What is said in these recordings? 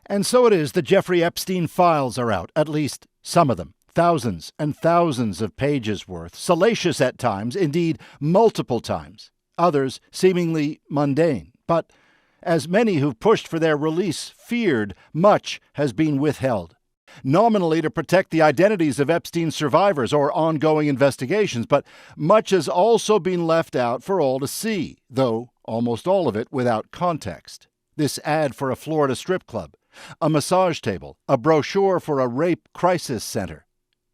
And so it is the Jeffrey Epstein files are out, at least some of them. Thousands and thousands of pages worth, salacious at times, indeed multiple times. Others seemingly mundane. But as many who've pushed for their release feared, much has been withheld. Nominally to protect the identities of Epstein survivors or ongoing investigations, but much has also been left out for all to see, though almost all of it without context. This ad for a Florida strip club, a massage table, a brochure for a rape crisis center.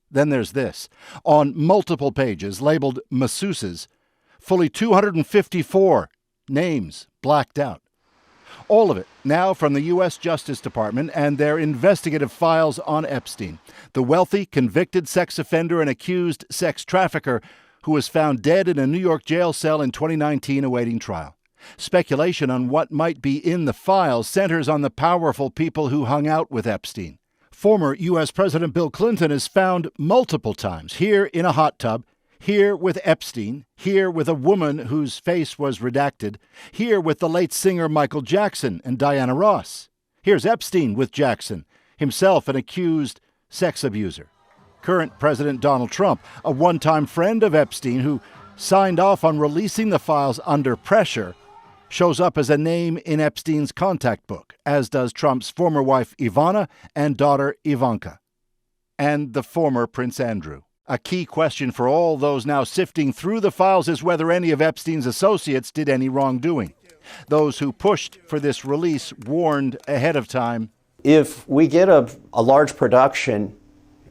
Then there's this, on multiple pages labeled masseuses, fully 254 names blacked out. All of it now from the U.S. Justice Department and their investigative files on Epstein, the wealthy, convicted sex offender and accused sex trafficker who was found dead in a New York jail cell in 2019 awaiting trial. Speculation on what might be in the files centers on the powerful people who hung out with Epstein. Former U.S. President Bill Clinton is found multiple times, here in a hot tub, here with Epstein, here with a woman whose face was redacted, here with the late singer Michael Jackson and Diana Ross. Here's Epstein with Jackson, himself an accused sex abuser. Current President Donald Trump, a one-time friend of Epstein who signed off on releasing the files under pressure, shows up as a name in Epstein's contact book, as does Trump's former wife Ivana and daughter Ivanka, and the former Prince Andrew. A key question for all those now sifting through the files is whether any of Epstein's associates did any wrongdoing. Those who pushed for this release warned ahead of time. If we get a large production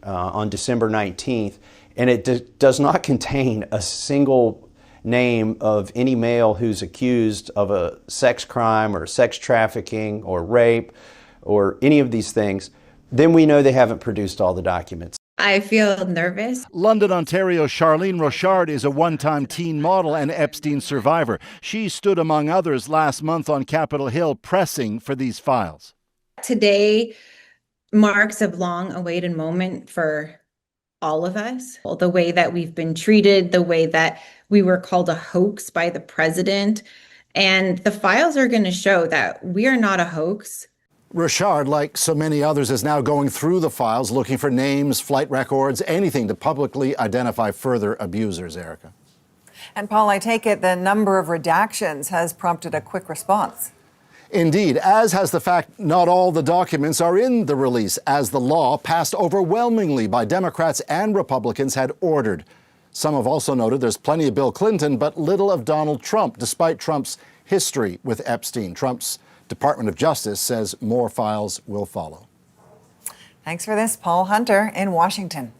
on December 19th, and it does not contain a single name of any male who's accused of a sex crime or sex trafficking or rape or any of these things, then we know they haven't produced all the documents. I feel nervous. London, Ontario's Charlene Rochard is a one-time teen model and Epstein survivor. She stood among others last month on Capitol Hill pressing for these files. Today marks a long-awaited moment for all of us. The way that we've been treated, the way that we were called a hoax by the president. And the files are going to show that we are not a hoax. Rochard, like so many others, is now going through the files, looking for names, flight records, anything to publicly identify further abusers, Erica. And Paul, I take it the number of redactions has prompted a quick response. Indeed, as has the fact not all the documents are in the release, as the law, passed overwhelmingly by Democrats and Republicans, had ordered. Some have also noted there's plenty of Bill Clinton, but little of Donald Trump, despite Trump's history with Epstein. Trump's Department of Justice says more files will follow. Thanks for this, Paul Hunter in Washington.